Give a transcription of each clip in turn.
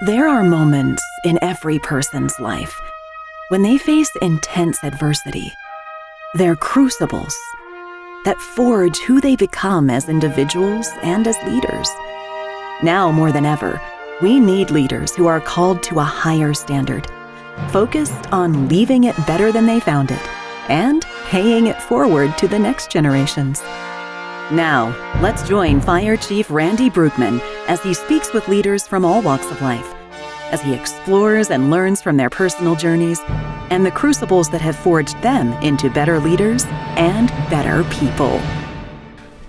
There are moments in every person's life when they face intense adversity. They're crucibles that forge who they become as individuals and as leaders. Now more than ever, we need leaders who are called to a higher standard, focused on leaving it better than they found it, and paying it forward to the next generations. Now, let's join Fire Chief Randy Brugman as he speaks with leaders from all walks of life, as he explores and learns from their personal journeys and the crucibles that have forged them into better leaders and better people.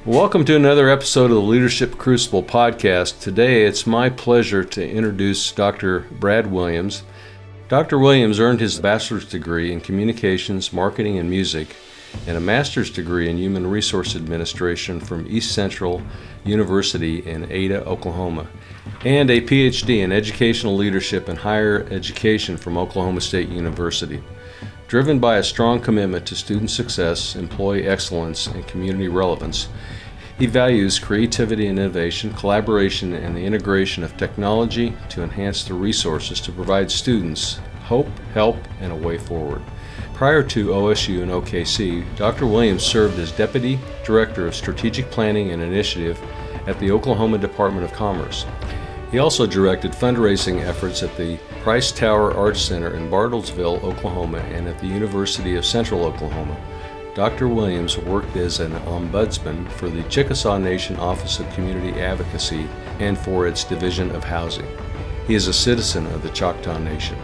Welcome to another episode of the Leadership Crucible podcast. Today, it's my pleasure to introduce Dr. Brad Williams. Dr. Williams earned his bachelor's degree in communications, marketing, and music, and a master's degree in human resource administration from East Central University in Ada, Oklahoma, and a PhD in educational leadership and higher education from Oklahoma State University. Driven by a strong commitment to student success, employee excellence, and community relevance, he values creativity and innovation, collaboration, and the integration of technology to enhance the resources to provide students hope, help, and a way forward. Prior to OSU and OKC, Dr. Williams served as Deputy Director of Strategic Planning and Initiative at the Oklahoma Department of Commerce. He also directed fundraising efforts at the Price Tower Arts Center in Bartlesville, Oklahoma, and at the University of Central Oklahoma. Dr. Williams worked as an ombudsman for the Chickasaw Nation Office of Community Advocacy and for its Division of Housing. He is a citizen of the Choctaw Nation.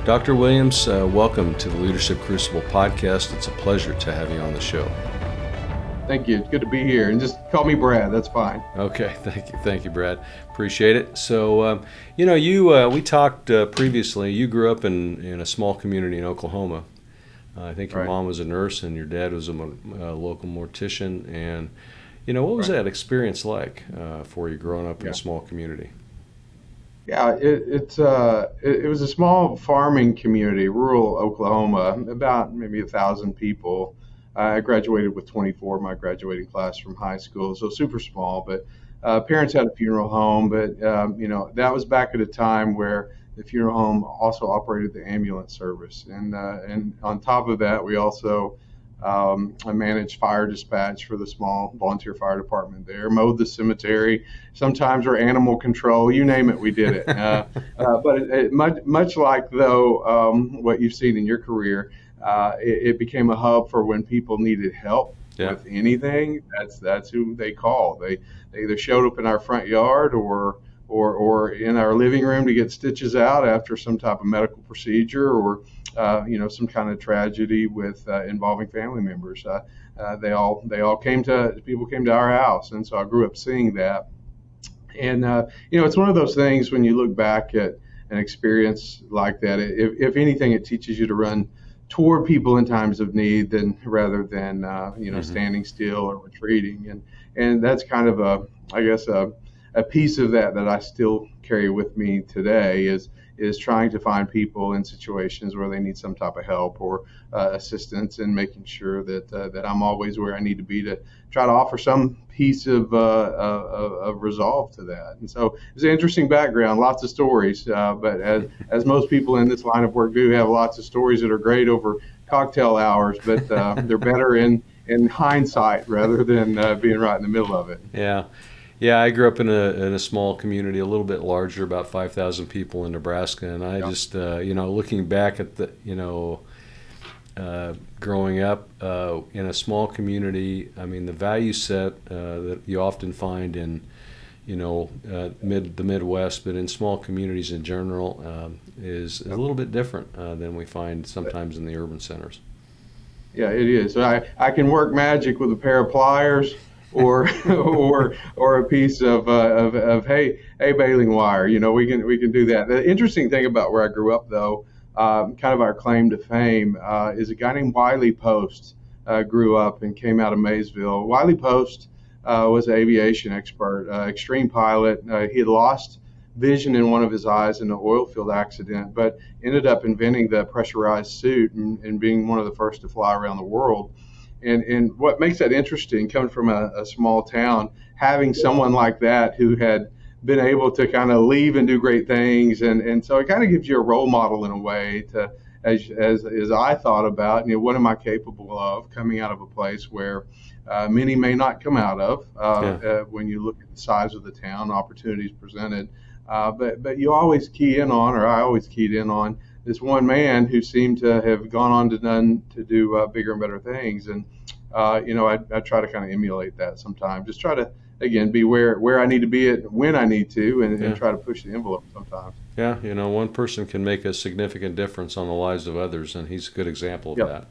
Dr. Williams, welcome to the Leadership Crucible podcast. It's a pleasure to have you on the show. Thank you. It's good to be here. And just call me Brad. That's fine. Okay. Thank you, Brad. Appreciate it. So, we talked previously. You grew up in a small community in Oklahoma. I think your mom was a nurse and your dad was a local mortician. And, what was that experience like for you growing up in a small community? Yeah, it was a small farming community, rural Oklahoma, about maybe 1,000 people. I graduated with 24, my graduating class from high school, so super small. But parents had a funeral home, but that was back at a time where the funeral home also operated the ambulance service, and on top of that, we also I managed fire dispatch for the small volunteer fire department there, mowed the cemetery, sometimes or animal control, you name it, we did it. But much like, though, what you've seen in your career, it became a hub for when people needed help with anything. That's who they called. They either showed up in our front yard or in our living room to get stitches out after some type of medical procedure or some kind of tragedy with involving family members. People came to our house, and so I grew up seeing that. And it's one of those things when you look back at an experience like that. If anything, it teaches you to run toward people in times of need rather than standing still or retreating. And that's kind of a piece of that I still carry with me today is trying to find people in situations where they need some type of help or assistance, and making sure that I'm always where I need to be to try to offer some piece of resolve to that. And so it's an interesting background, lots of stories, but as most people in this line of work do, have lots of stories that are great over cocktail hours, but they're better in hindsight rather than being right in the middle of it. Yeah, I grew up in a small community, a little bit larger, about 5,000 people in Nebraska, and I just, looking back at the, growing up in a small community, I mean, the value set that you often find in, the Midwest, but in small communities in general, is a little bit different than we find sometimes in the urban centers. Yeah, it is. So I can work magic with a pair of pliers. or a piece of hay baling wire. We can do that. The interesting thing about where I grew up, though, kind of our claim to fame, is a guy named Wiley Post grew up and came out of Maysville. Wiley Post was an aviation expert, extreme pilot. He had lost vision in one of his eyes in an oil field accident, but ended up inventing the pressurized suit and being one of the first to fly around the world. And what makes that interesting, coming from a small town, having someone like that who had been able to kind of leave and do great things, and so it kind of gives you a role model in a way to, as I thought about, what am I capable of coming out of a place where many may not come out of, when you look at the size of the town, opportunities presented. But you always key in on, or I always keyed in on, this one man who seemed to have gone on to do bigger and better things. And I try to kind of emulate that sometimes. Just try to, again, be where I need to be at when I need to, and try to push the envelope sometimes. Yeah, one person can make a significant difference on the lives of others, and he's a good example of that.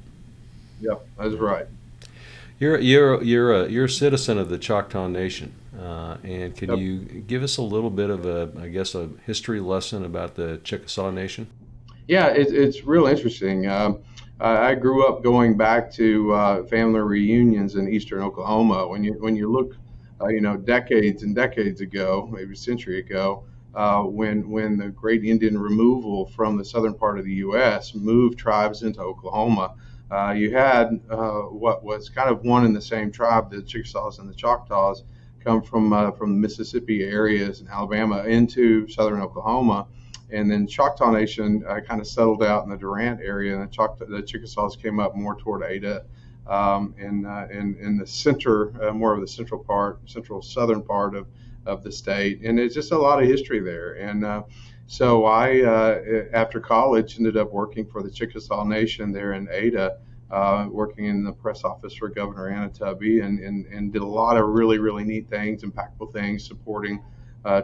Yep, that's right. You're a citizen of the Choctaw Nation, and can you give us a little bit of a history lesson about the Chickasaw Nation? Yeah, it's real interesting. I grew up going back to family reunions in eastern Oklahoma. When you look, decades and decades ago, maybe a century ago, when the Great Indian Removal from the southern part of the U.S. moved tribes into Oklahoma, you had what was kind of one and the same tribe, the Chickasaws and the Choctaws, come from the Mississippi areas and Alabama into southern Oklahoma. And then Choctaw Nation kind of settled out in the Durant area, and the Chickasaws came up more toward Ada, in the center, more of the central southern part of the state. And it's just a lot of history there. And so I, after college, ended up working for the Chickasaw Nation there in Ada, working in the press office for Governor Anna Tubby, and did a lot of really, really neat things, impactful things, supporting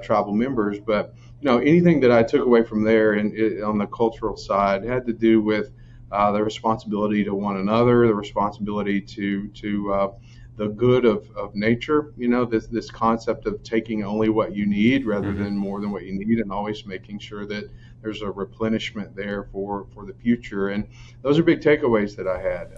tribal members. But anything that I took away from there on the cultural side had to do with the responsibility to one another, the responsibility to the good of nature. This concept of taking only what you need rather than more than what you need, and always making sure that there's a replenishment there for the future. And those are big takeaways that I had,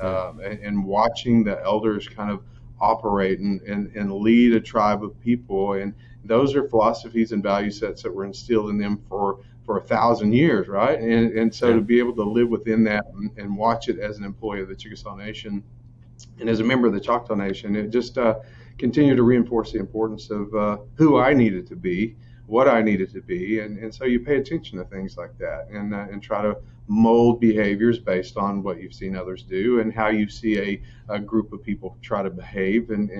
and watching the elders kind of operate and lead a tribe of people. And those are philosophies and value sets that were instilled in them for 1,000 years, right? And so to be able to live within that and watch it as an employee of the Chickasaw Nation and as a member of the Choctaw Nation, it just continued to reinforce the importance of who I needed to be, what I needed to be. And so you pay attention to things like that, and try to mold behaviors based on what you've seen others do and how you see a group of people try to behave, and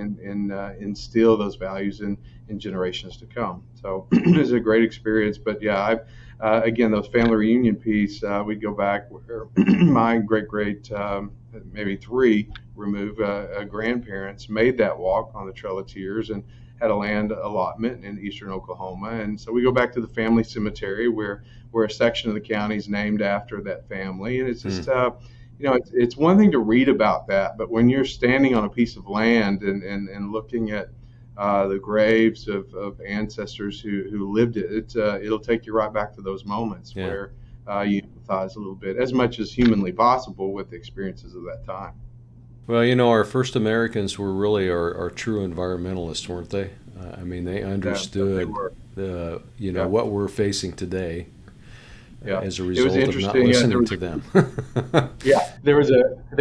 instill those values in generations to come. So it was a great experience. But yeah, again, those family reunion piece, we'd go back where my great maybe three removed grandparents made that walk on the Trail of Tears and had a land allotment in eastern Oklahoma. And so we go back to the family cemetery where a section of the county is named after that family. And it's just, it's one thing to read about that, but when you're standing on a piece of land and looking at the graves of ancestors who lived it, it'll take you right back to those moments where you empathize a little bit, as much as humanly possible, with the experiences of that time. Well, our first Americans were really our true environmentalists, weren't they? They understood what we're facing today as a result of not listening to them. There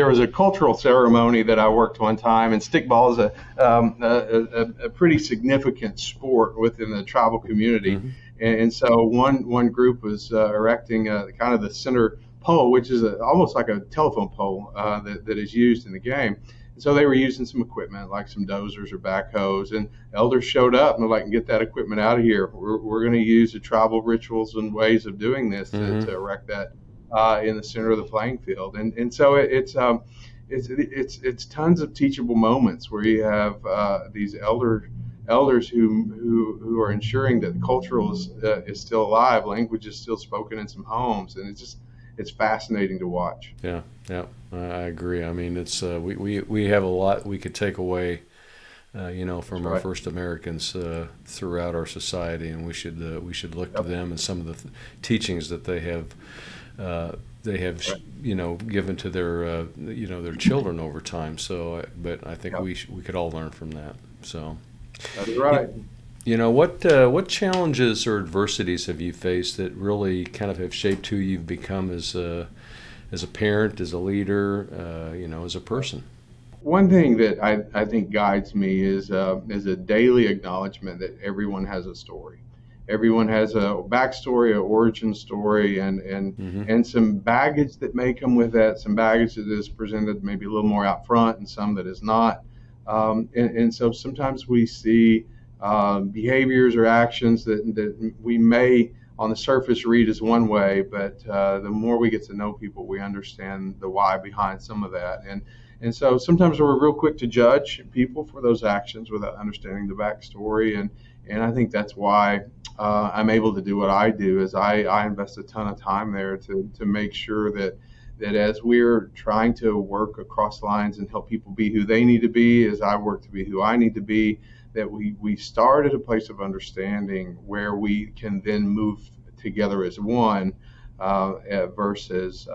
was a cultural ceremony that I worked one time, and stickball is a pretty significant sport within the tribal community. Mm-hmm. And so one group was erecting kind of the center pole, which is almost like a telephone pole that is used in the game. And so they were using some equipment like some dozers or backhoes, and elders showed up and were like, get that equipment out of here. We're going to use the tribal rituals and ways of doing this to erect that in the center of the playing field. And so it's tons of teachable moments where you have these elders who are ensuring that the cultural is still alive, language is still spoken in some homes, and it's fascinating to watch. Yeah, I agree. It's we have a lot we could take away, from our first Americans throughout our society, and we should look to them and some of the teachings that they have given to their children over time. So, but I think we could all learn from that. So. That's right. What challenges or adversities have you faced that really kind of have shaped who you've become as a parent, as a leader, as a person? One thing that I think guides me is a daily acknowledgement that everyone has a story. everyone has a backstory, an origin story, and some baggage that may come with that, some baggage that is presented maybe a little more out front and some that is not. And so sometimes we see behaviors or actions that we may on the surface read as one way, but the more we get to know people, we understand the why behind some of that. And so sometimes we're real quick to judge people for those actions without understanding the backstory. And I think that's why I'm able to do what I do, is I invest a ton of time there to make sure that as we're trying to work across lines and help people be who they need to be, as I work to be who I need to be, that we start at a place of understanding where we can then move together as one, versus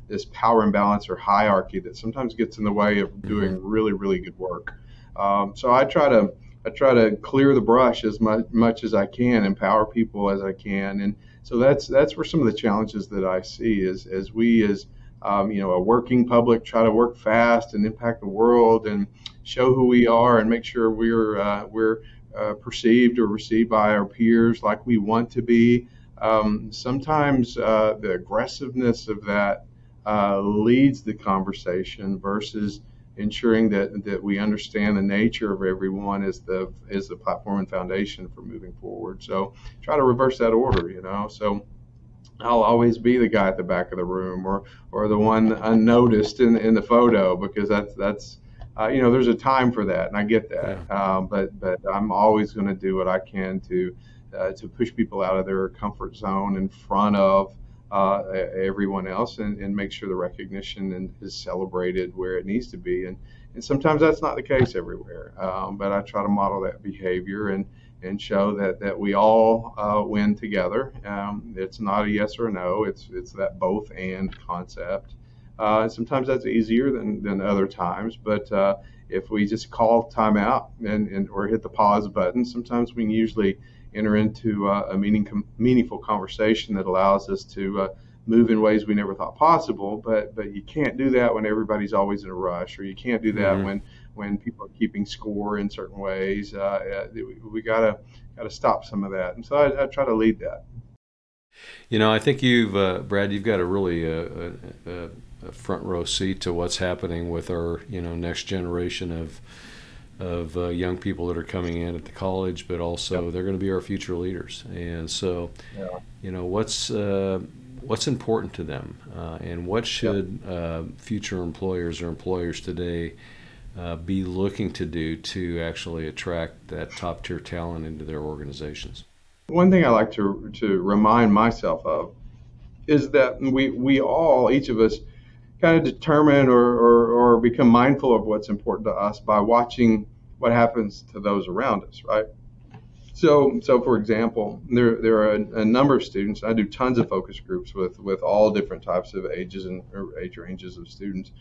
this power imbalance or hierarchy that sometimes gets in the way of doing really, really good work. So I try to clear the brush as much as I can, empower people as I can, and so that's where some of the challenges that I see is as we as a working public try to work fast and impact the world and show who we are and make sure we're perceived or received by our peers like we want to be. Sometimes the aggressiveness of that leads the conversation versus ensuring that we understand the nature of everyone is the platform and foundation for moving forward. So try to reverse that order, So I'll always be the guy at the back of the room or the one unnoticed in the photo, because that's there's a time for that, and I get that. Yeah. But I'm always going to do what I can to push people out of their comfort zone in front of everyone else, and make sure the recognition is celebrated where it needs to be. And sometimes that's not the case everywhere. But I try to model that behavior and show that we all win together. It's not a yes or a no. It's that both and concept. Sometimes that's easier than other times, but if we just call timeout and or hit the pause button, sometimes we can usually enter into a meaningful conversation that allows us to move in ways we never thought possible. But you can't do that when everybody's always in a rush, or you can't do that when people are keeping score in certain ways. We gotta stop some of that, and so I try to lead that. I think Brad, you've got a really a front row seat to what's happening with our next generation of young people that are coming in at the college, but also they're going to be our future leaders. And so, what's important to them, and what should future employers or employers today be looking to do to actually attract that top tier talent into their organizations? One thing I like to remind myself of is that we all, each of us, kind of determine or become mindful of what's important to us by watching what happens to those around us, right? So for example, there are a number of students. I do tons of focus groups with all different types of ages or age ranges of students.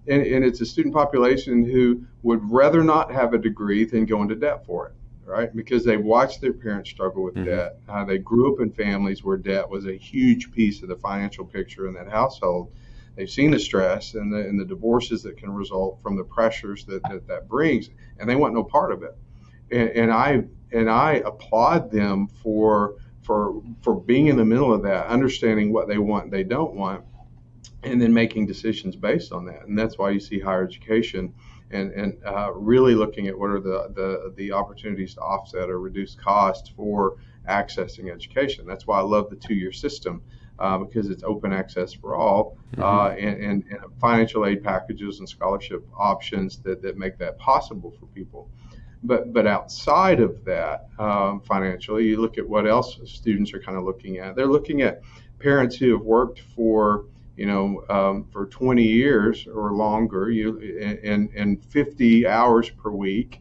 And it's a student population who would rather not have a degree than go into debt for it, right? Because they watched their parents struggle with debt. They grew up in families where debt was a huge piece of the financial picture in that household. They've seen the stress and the divorces that can result from the pressures that brings, and they want no part of it. And I applaud them for being in the middle of that, understanding what they want and they don't want, and then making decisions based on that. And that's why you see higher education and really looking at what are the opportunities to offset or reduce costs for accessing education. That's why I love the 2-year system. Because it's open access for all, and financial aid packages and scholarship options that make that possible for people. But outside of that, financially, you look at what else students are kind of looking at. They're looking at parents who have worked for 20 years or longer, and 50 hours per week,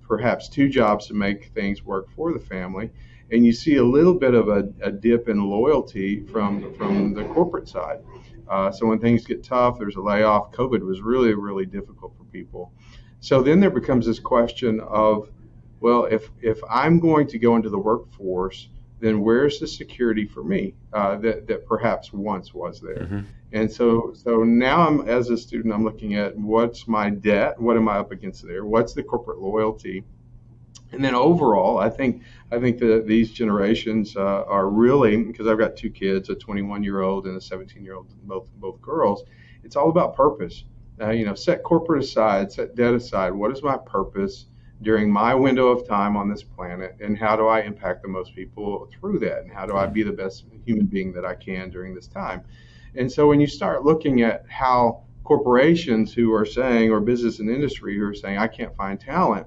perhaps 2 jobs to make things work for the family. And you see a little bit of a dip in loyalty from the corporate side. So when things get tough, there's a layoff. COVID was really, really difficult for people. So then there becomes this question of, well, if I'm going to go into the workforce, then where's the security for me that perhaps once was there? And so now as a student, I'm looking at what's my debt, what am I up against there, what's the corporate loyalty, And then overall, I think that these generations are really, because I've got two kids, a 21-year-old and a 17-year-old, both girls. It's all about purpose. Set corporate aside, set debt aside. What is my purpose during my window of time on this planet, and how do I impact the most people through that? And how do I be the best human being that I can during this time? And so when you start looking at how corporations who are saying, or business and industry who are saying, I can't find talent,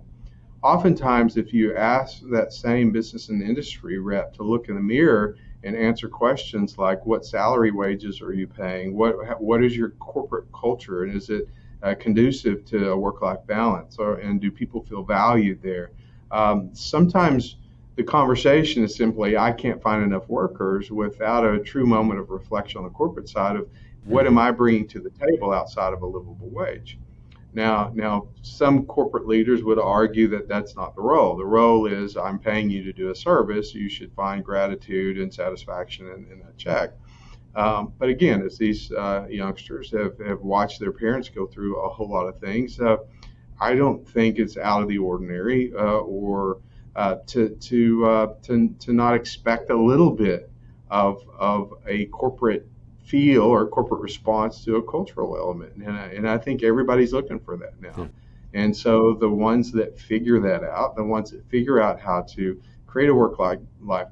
oftentimes, if you ask that same business and industry rep to look in the mirror and answer questions like, what salary wages are you paying? What is your corporate culture? And is it conducive to a work-life balance? And do people feel valued there? Sometimes the conversation is simply, I can't find enough workers, without a true moment of reflection on the corporate side of, what am I bringing to the table outside of a livable wage? Now, some corporate leaders would argue that that's not the role. The role is, I'm paying you to do a service. You should find gratitude and satisfaction in that check. But again, as these youngsters have watched their parents go through a whole lot of things, I don't think it's out of the ordinary, or to not expect a little bit of a corporate feel or corporate response to a cultural element. And I think everybody's looking for that now. Yeah. And so the ones that figure that out, the ones that figure out how to create a work-life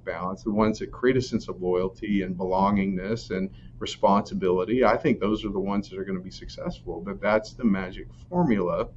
balance, the ones that create a sense of loyalty and belongingness and responsibility, I think those are the ones that are going to be successful. But that's the magic formula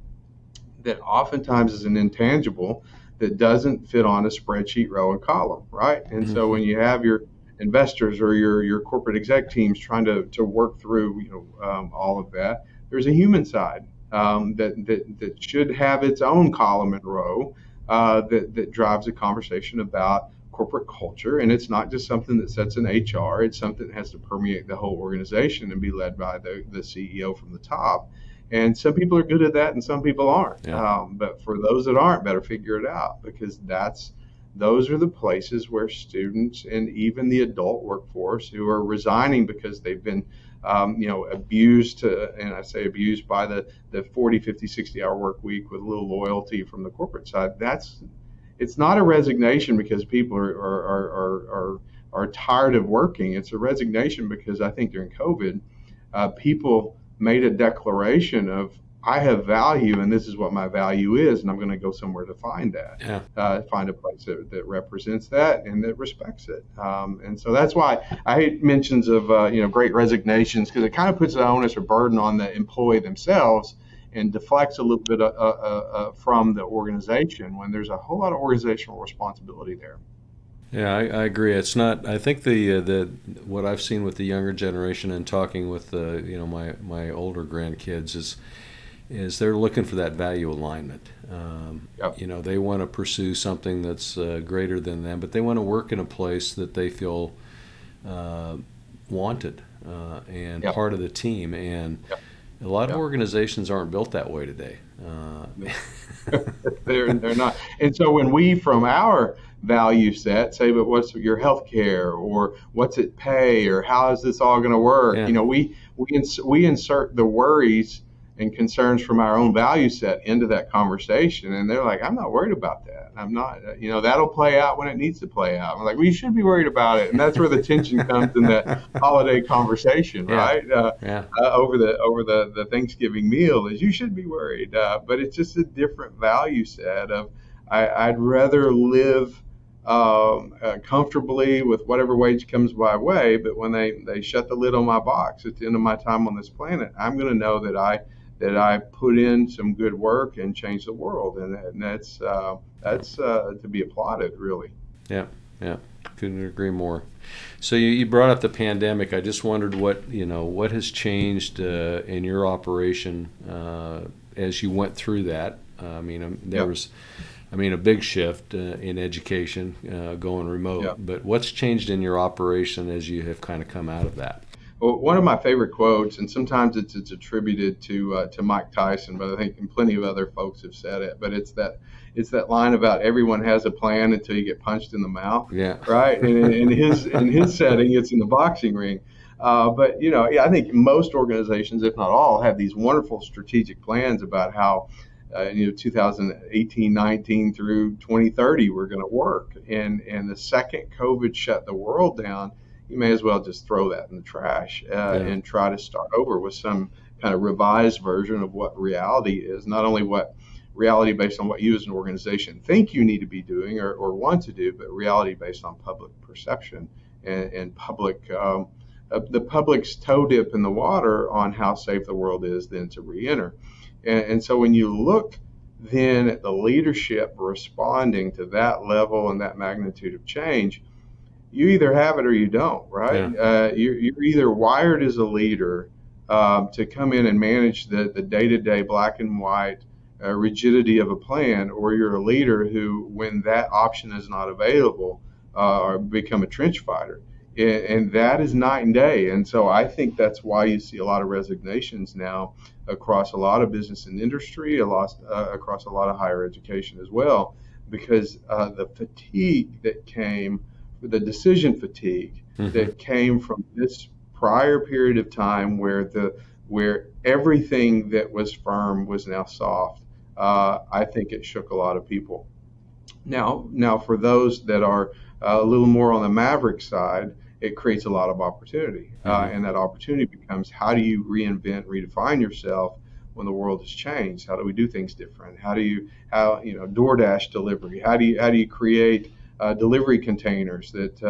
that oftentimes is an intangible that doesn't fit on a spreadsheet row and column, right? And so when you have your investors or your corporate exec teams trying to work through all of that, there's a human side that should have its own column and row that drives a conversation about corporate culture. And it's not just something that sits in HR, it's something that has to permeate the whole organization and be led by the CEO from the top. And some people are good at that and some people aren't. Yeah. But for those that aren't, better figure it out, because those are the places where students and even the adult workforce who are resigning because they've been abused, and I say abused, by the 40, 50, 60-hour work week with a little loyalty from the corporate side. It's not a resignation because people are tired of working. It's a resignation because I think during COVID, people made a declaration of, I have value, and this is what my value is, and I'm going to go somewhere to find that. Yeah. Find a place that represents that and that respects it. And so that's why I hate mentions of great resignations, because it kind of puts the onus or burden on the employee themselves and deflects a little bit from the organization, when there's a whole lot of organizational responsibility there. Yeah, I agree. It's not. I think the what I've seen with the younger generation and talking with my older grandkids is they're looking for that value alignment. Yep. They want to pursue something that's greater than them, but they want to work in a place that they feel wanted and Yep. part of the team. And Yep. a lot of Yep. organizations aren't built that way today. They're not. And so when we, from our value set, say, but what's your health care, or what's it pay, or how is this all going to work? Yeah. We insert the worries and concerns from our own value set into that conversation, and they're like, I'm not worried about that. I'm not, that'll play out when it needs to play out. I'm like, well, you should be worried about it, and that's where the tension comes in that holiday conversation, Yeah. right? Yeah. Over the Thanksgiving meal, is you should be worried, but it's just a different value set of, I'd rather live comfortably with whatever wage comes my way, but when they shut the lid on my box at the end of my time on this planet, I'm going to know that I put in some good work and changed the world, and that's to be applauded, really. Yeah. Couldn't agree more. So you brought up the pandemic. I just wondered what has changed in your operation as you went through that. There was a big shift in education going remote. Yep. But what's changed in your operation as you have kind of come out of that? Well, one of my favorite quotes, and sometimes it's attributed to Mike Tyson, but I think plenty of other folks have said it. But it's that line about everyone has a plan until you get punched in the mouth. Yeah. Right. And in his setting, it's in the boxing ring. But I think most organizations, if not all, have these wonderful strategic plans about how 2018, 19 through 2030, we're going to work. And the second COVID shut the world down, you may as well just throw that in the trash and try to start over with some kind of revised version of what reality is. Not only what reality based on what you as an organization think you need to be doing or want to do, but reality based on public perception and public the public's toe dip in the water on how safe the world is then to re-enter. And so when you look then at the leadership responding to that level and that magnitude of change, you either have it or you don't, right? Yeah. You're either wired as a leader to come in and manage the day-to-day black and white rigidity of a plan, or you're a leader who, when that option is not available, become a trench fighter. And that is night and day. And so I think that's why you see a lot of resignations now across a lot of business and industry, across a lot of higher education as well, because the fatigue that came, the decision fatigue that came from this prior period of time where everything that was firm was now soft. I think it shook a lot of people. Now for those that are a little more on the maverick side, it creates a lot of opportunity. And that opportunity becomes, how do you reinvent, redefine yourself when the world has changed? How do we do things different? How DoorDash delivery? How do you create delivery containers that,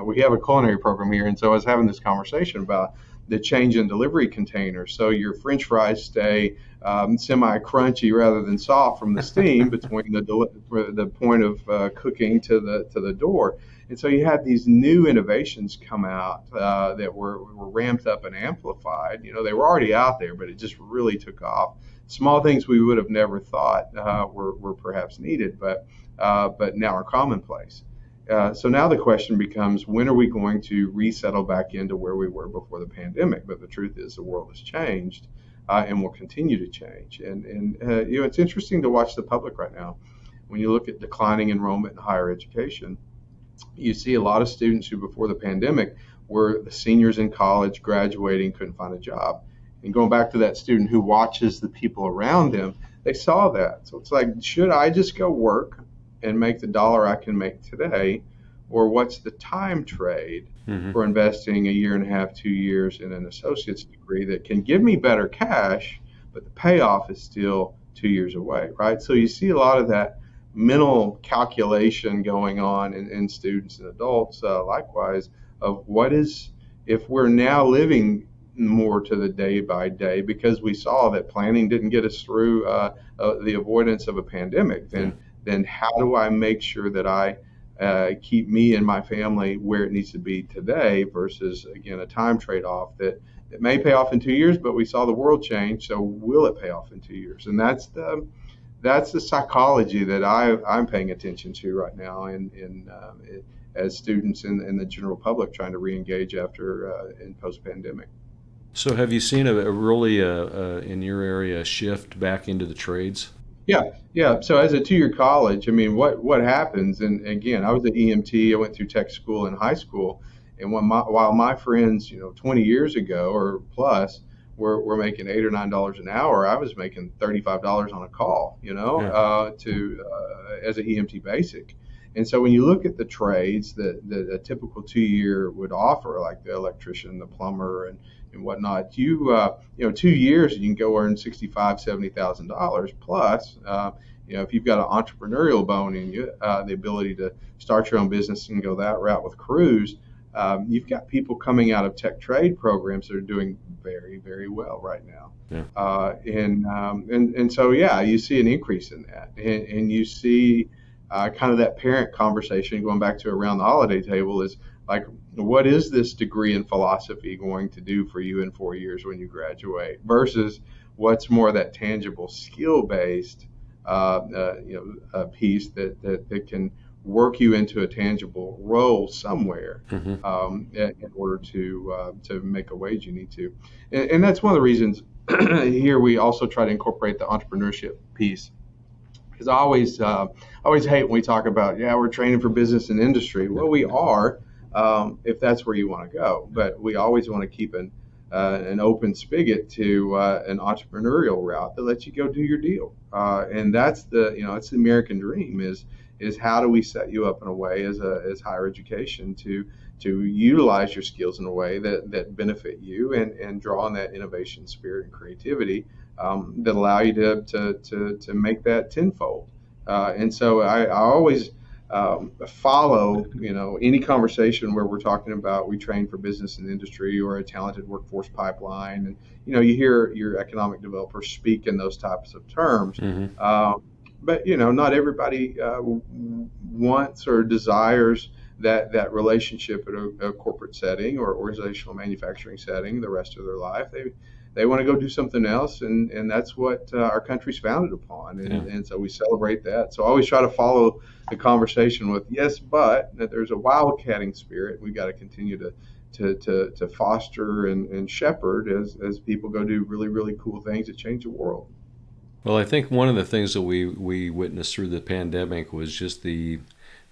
we have a culinary program here. And so I was having this conversation about the change in delivery containers. So your French fries stay semi-crunchy rather than soft from the steam between the point of cooking to the door. And so you had these new innovations come out that were ramped up and amplified. They were already out there, but it just really took off. Small things we would have never thought were perhaps needed, but now are commonplace. So now the question becomes, when are we going to resettle back into where we were before the pandemic? But the truth is, the world has changed and will continue to change. And it's interesting to watch the public right now. When you look at declining enrollment in higher education, you see a lot of students who before the pandemic were the seniors in college, graduating, couldn't find a job. And going back to that student who watches the people around them, they saw that. So it's like, should I just go work and make the dollar I can make today, or what's the time trade for investing a year and a half, 2 years in an associate's degree that can give me better cash, but the payoff is still 2 years away, right? So you see a lot of that mental calculation going on in students and adults, likewise, of what is, if we're now living more to the day by day because we saw that planning didn't get us through the avoidance of a pandemic, then how do I make sure that I keep me and my family where it needs to be today versus, again, a time trade-off that may pay off in 2 years, but we saw the world change, so will it pay off in 2 years? And that's the psychology that I'm paying attention to right now as students and the general public trying to re-engage after in post-pandemic. So have you seen a really, in your area, a shift back into the trades? Yeah. So as a 2-year college, I mean, what happens? And again, I was an EMT. I went through tech school in high school, and while my friends, 20 years ago or plus, were making $8 or $9 an hour, I was making $35 on a call, as an EMT basic. And so when you look at the trades that a typical 2-year would offer, like the electrician, the plumber, and whatnot, 2 years you can go earn $65,000, $70,000 plus. If you've got an entrepreneurial bone in you, the ability to start your own business and go that route with crews, you've got people coming out of tech trade programs that are doing very, very well right now. And so you see an increase in that, and you see kind of that parent conversation going back to around the holiday table is like, what is this degree in philosophy going to do for you in 4 years when you graduate versus what's more that tangible skill-based piece that can work you into a tangible role somewhere in order to make a wage you need to. And that's one of the reasons here we also try to incorporate the entrepreneurship piece. Because I always hate when we talk about, we're training for business and industry. Well, we are, if that's where you want to go. But we always want to keep an open spigot to an entrepreneurial route that lets you go do your deal. And that's it's the American dream is how do we set you up in a way as higher education to utilize your skills in a way that benefit you and draw on that innovation spirit and creativity that allow you to make that tenfold. And so I always follow, any conversation where we're talking about we train for business and industry or a talented workforce pipeline, and you hear your economic developers speak in those types of terms. But not everybody wants or desires that relationship at a corporate setting or organizational manufacturing setting the rest of their life. They want to go do something else, and that's what our country's founded upon, and so we celebrate that. So I always try to follow the conversation with yes, but that there's a wildcatting spirit. We've got to continue to foster and shepherd as people go do really, really cool things that change the world. Well, I think one of the things that we witnessed through the pandemic was just the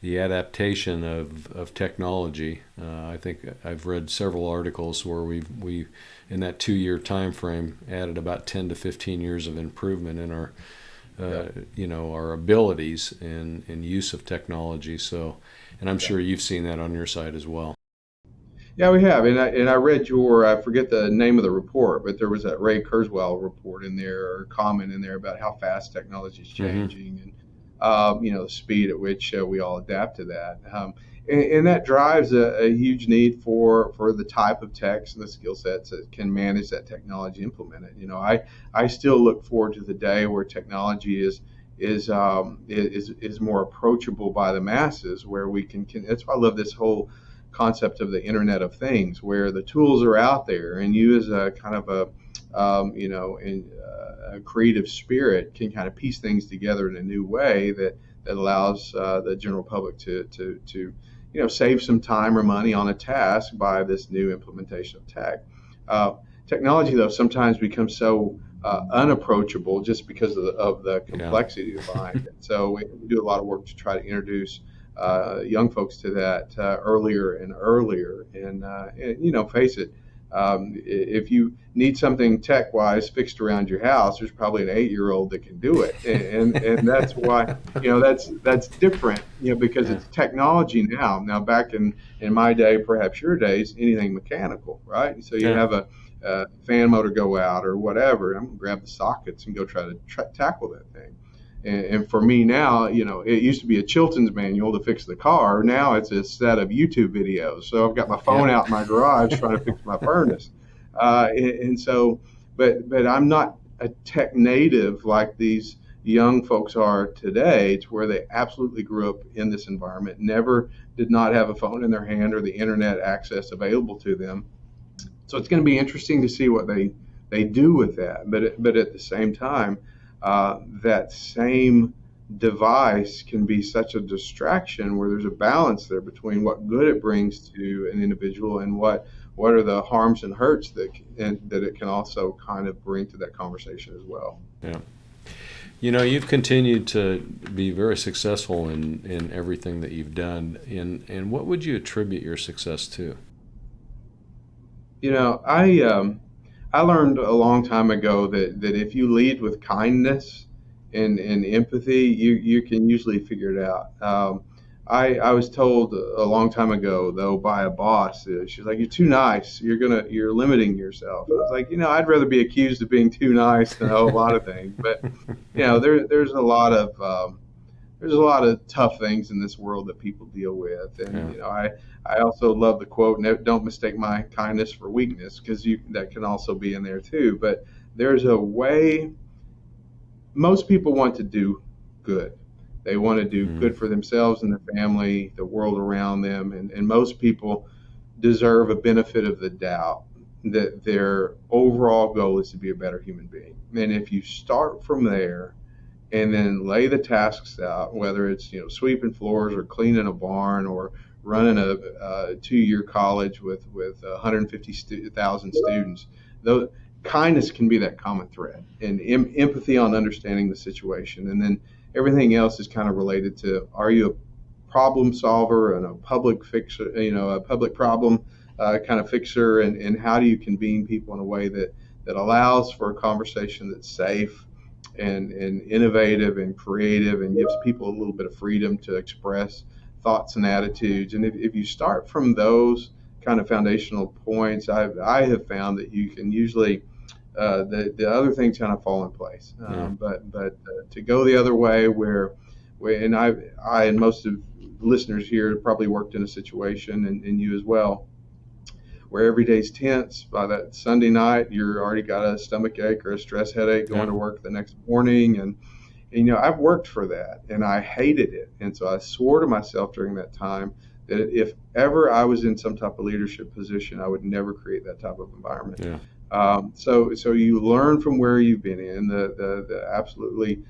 adaptation of technology. I think I've read several articles where we in that 2-year time frame added about 10 to 15 years of improvement in our our abilities and use of technology. So, and I'm sure you've seen that on your side as well. Yeah, we have, and I read I forget the name of the report, but there was that Ray Kurzweil report in there, or comment in there about how fast technology is changing, and the speed at which we all adapt to that, and that drives a huge need for the type of techs and the skill sets that can manage that technology, implement it. I still look forward to the day where technology is more approachable by the masses, where we can. That's why I love this whole concept of the Internet of Things, where the tools are out there, and you as a kind of a creative spirit can kind of piece things together in a new way that allows the general public to save some time or money on a task by this new implementation of tech. Technology, though, sometimes becomes so unapproachable just because of the complexity behind it. So we do a lot of work to try to introduce young folks to that earlier and earlier. And face it, if you need something tech-wise fixed around your house, there's probably an 8-year-old that can do it, and that's why that's different, because it's technology now. Now, back in my day, perhaps your days, anything mechanical, right? And so you have a fan motor go out or whatever. I'm gonna grab the sockets and go try to tackle that thing. And for me now, it used to be a Chilton's manual to fix the car. Now it's a set of YouTube videos. So I've got my phone out in my garage trying to fix my furnace. And so, but I'm not a tech native like these young folks are today, to where they absolutely grew up in this environment, did not have a phone in their hand or the internet access available to them. So it's going to be interesting to see what they do with that. But at the same time, that same device can be such a distraction, where there's a balance there between what good it brings to an individual and what are the harms and hurts that it can also kind of bring to that conversation as well. Yeah. You've continued to be very successful in everything that you've done. And what would you attribute your success to? I learned a long time ago that if you lead with kindness and empathy, you can usually figure it out. I was told a long time ago, though, by a boss, she's like, "You're too nice. You're limiting yourself." And I was like, I'd rather be accused of being too nice than a lot of things. But there's a lot of tough things in this world that people deal with, and I also love the quote, "Don't mistake my kindness for weakness," because that can also be in there too. But there's a way. Most people want to do good. They want to do good for themselves and their family, the world around them, and most people deserve a benefit of the doubt that their overall goal is to be a better human being. And if you start from there and then lay the tasks out, whether it's sweeping floors or cleaning a barn or running a 2-year college with 150,000 students, though kindness can be that common thread, and empathy on understanding the situation, and then everything else is kind of related to: are you a problem solver and a public fixer, a public problem kind of fixer, and how do you convene people in a way that allows for a conversation that's safe and innovative and creative and gives people a little bit of freedom to express thoughts and attitudes. And if you start from those kind of foundational points, I have found that you can usually the other things kind of fall in place. But to go the other way, and I and most of listeners here probably worked in a situation, and you as well, where every day's tense. By that Sunday night, you're already got a stomach ache or a stress headache going to work the next morning, and I've worked for that, and I hated it, and so I swore to myself during that time that if ever I was in some type of leadership position, I would never create that type of environment. Yeah. So you learn from where you've been in the absolutely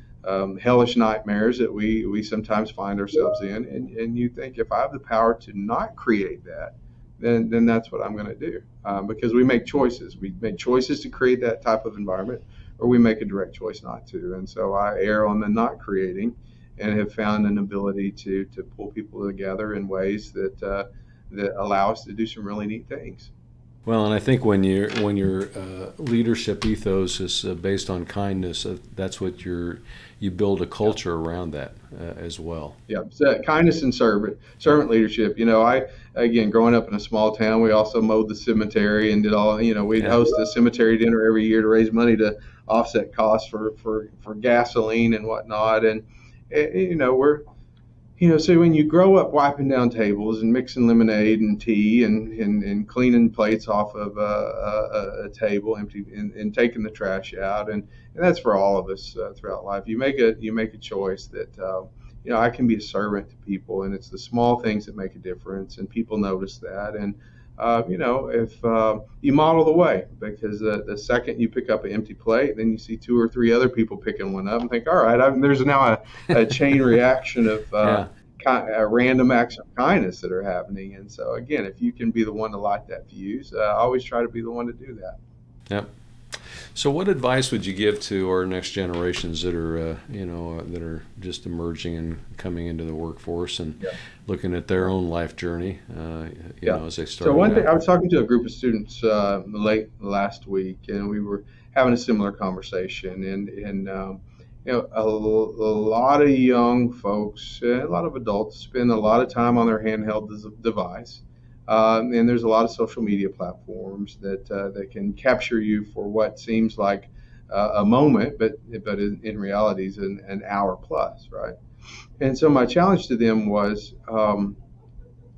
hellish nightmares that we sometimes find ourselves in, and you think, if I have the power to not create that, then that's what I'm going to do, because we make choices. We make choices to create that type of environment, or we make a direct choice not to. And so I err on the not creating, and have found an ability to pull people together in ways that allow us to do some really neat things. Well, and I think when your leadership ethos is based on kindness, that's what you build a culture around that as well. Yeah, so kindness and servant leadership. Again, growing up in a small town, we also mowed the cemetery and did all. We'd host a cemetery dinner every year to raise money to offset costs for gasoline and whatnot. And so when you grow up wiping down tables and mixing lemonade and tea and cleaning plates off of a table, empty, and taking the trash out, and that's for all of us throughout life. You make a choice that I can be a servant to people, and it's the small things that make a difference, and people notice that. And if you model the way, because the second you pick up an empty plate, then you see two or three other people picking one up and think, all right, there's now a chain reaction of random acts of kindness that are happening. And so, again, if you can be the one to light that fuse, always try to be the one to do that. Yep. So what advice would you give to our next generations that are, that are just emerging and coming into the workforce and looking at their own life journey, as they start? So one thing, I was talking to a group of students late last week, and we were having a similar conversation, and a lot of young folks, a lot of adults spend a lot of time on their handheld device. And there's a lot of social media platforms that can capture you for what seems like a moment, but in reality is an hour plus, right? And so my challenge to them was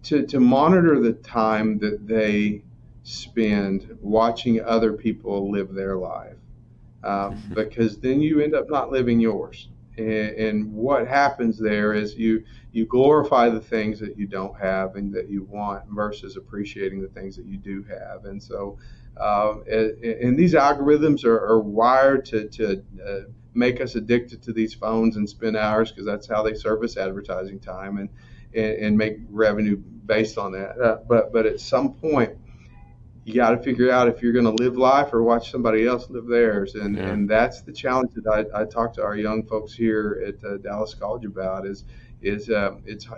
to monitor the time that they spend watching other people live their life, because then you end up not living yours. And what happens there is you glorify the things that you don't have and that you want versus appreciating the things that you do have. And so, and these algorithms are wired to make us addicted to these phones and spend hours, because that's how they service advertising time and make revenue based on that. But at some point, you got to figure out if you're going to live life or watch somebody else live theirs. And that's the challenge that I talk to our young folks here at Dallas College about is it's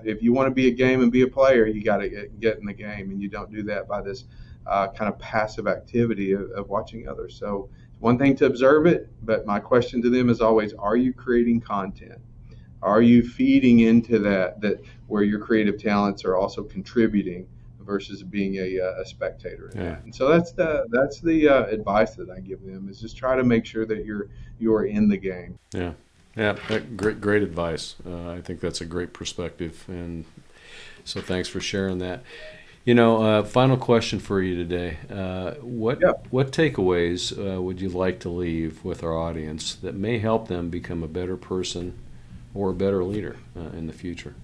if you want to be a game and be a player, you got to get in the game, and you don't do that by this kind of passive activity of watching others. So it's one thing to observe it, but my question to them is always, are you creating content? Are you feeding into that where your creative talents are also contributing versus being a spectator in that? And so that's the advice that I give them, is just try to make sure that you're in the game. Yeah, great advice. I think that's a great perspective, and so thanks for sharing that. Final question for you today. What takeaways would you like to leave with our audience that may help them become a better person or a better leader in the future?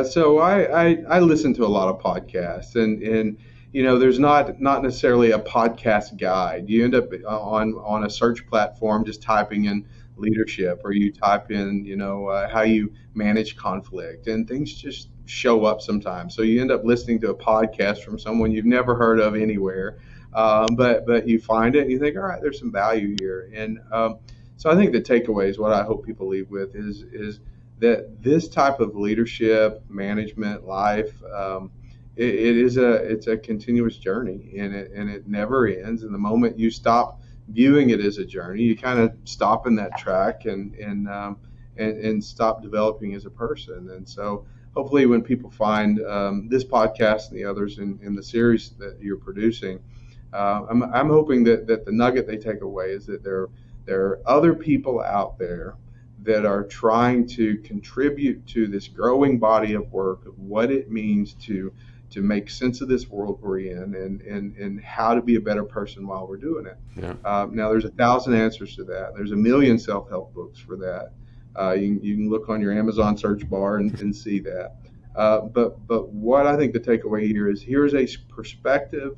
So I listen to a lot of podcasts, and there's not necessarily a podcast guide. You end up on a search platform just typing in leadership, or you type in how you manage conflict, and things just show up sometimes. So you end up listening to a podcast from someone you've never heard of anywhere, but you find it and you think, all right, there's some value here. And so I think the takeaway is what I hope people leave with is that this type of leadership, management, life it's a continuous journey, and it never ends. And the moment you stop viewing it as a journey, you kind of stop in that track and stop developing as a person. And so hopefully when people find this podcast and the others in the series that you're producing, I'm hoping that the nugget they take away is that there are other people out there that are trying to contribute to this growing body of work of what it means to make sense of this world we're in, and how to be a better person while we're doing it. Yeah. Now, there's 1,000 answers to that. There's 1,000,000 self-help books for that. You can look on your Amazon search bar and see that. But what I think the takeaway here is, here's a perspective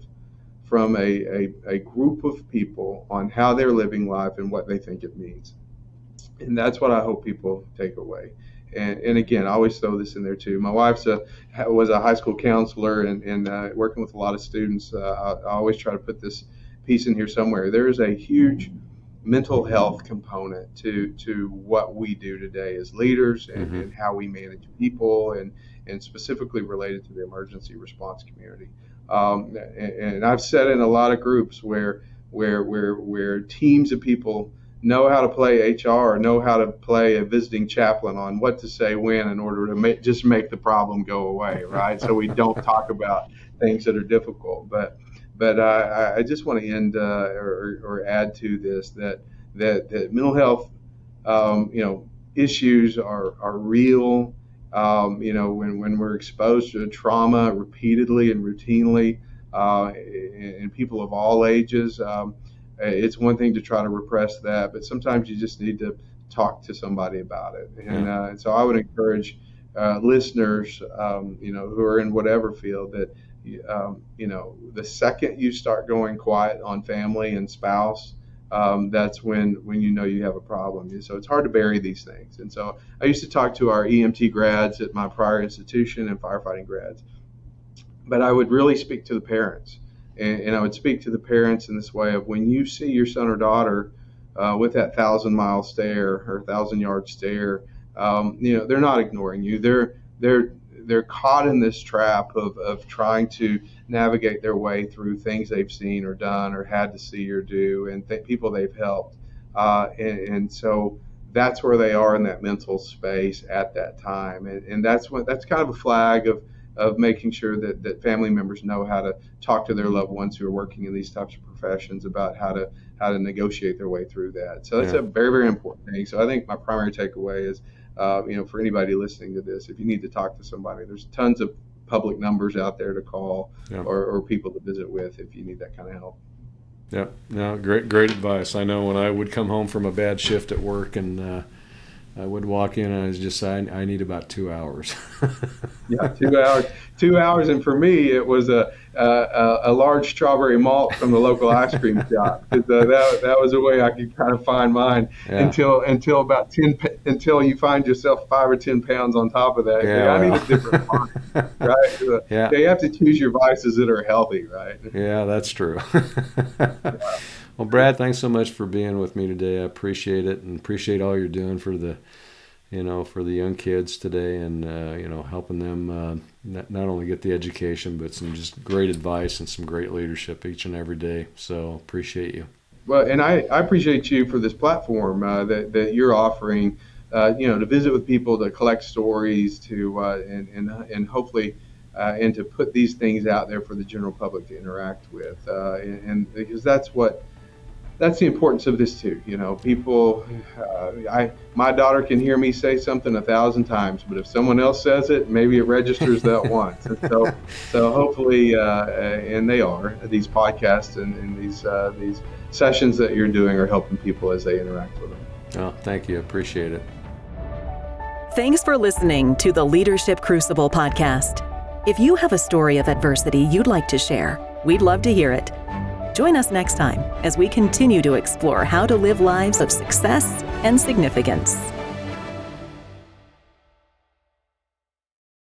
from a group of people on how they're living life and what they think it means. And that's what I hope people take away. And again, I always throw this in there too. My wife was a high school counselor and working with a lot of students. I always try to put this piece in here somewhere. There is a huge mental health component to what we do today as leaders, and how we manage people, and specifically related to the emergency response community. And I've sat in a lot of groups where teams of people know how to play HR, know how to play a visiting chaplain on what to say when in order to just make the problem go away, right? So we don't talk about things that are difficult. But I just want to end or add to this that mental health, issues are real. When we're exposed to trauma repeatedly and routinely, and people of all ages, it's one thing to try to repress that, but sometimes you just need to talk to somebody about it. And so I would encourage listeners, who are in whatever field, that the second you start going quiet on family and spouse, that's when you have a problem. So it's hard to bury these things. And so I used to talk to our EMT grads at my prior institution and firefighting grads, but I would really speak to the parents. And I would speak to the parents in this way of, when you see your son or daughter with that 1,000-mile stare or 1,000-yard stare, they're not ignoring you. They're caught in this trap of trying to navigate their way through things they've seen or done or had to see or do, and people they've helped. And so that's where they are in that mental space at that time. And that's kind of a flag of making sure that family members know how to talk to their loved ones who are working in these types of professions about how to negotiate their way through that. So that's a very, very important thing. So I think my primary takeaway is, for anybody listening to this, if you need to talk to somebody, there's tons of public numbers out there to call, or people to visit with if you need that kind of help. Yeah, no, great advice. I know when I would come home from a bad shift at work, and I would walk in and I was just saying, I need about 2 hours. Yeah, 2 hours. 2 hours, and for me, it was a large strawberry malt from the local ice cream shop. That was a way I could kind of find mine until until you find yourself 5 or 10 pounds on top of that. I need a different wine, right? You have to choose your vices that are healthy, right? Yeah, that's true. Well, Brad, thanks so much for being with me today. I appreciate it, and appreciate all you're doing for the young kids today, and helping them not only get the education, but some just great advice and some great leadership each and every day. So appreciate you. Well, and I appreciate you for this platform that you're offering, to visit with people, to collect stories, and hopefully and to put these things out there for the general public to interact with, and because that's the importance of this too. People, my daughter can hear me say something 1,000 times, but if someone else says it, maybe it registers that once. And so hopefully, and they are, these podcasts and these sessions that you're doing are helping people as they interact with them. Oh, thank you. Appreciate it. Thanks for listening to the Leadership Crucible podcast. If you have a story of adversity you'd like to share, we'd love to hear it. Join us next time as we continue to explore how to live lives of success and significance.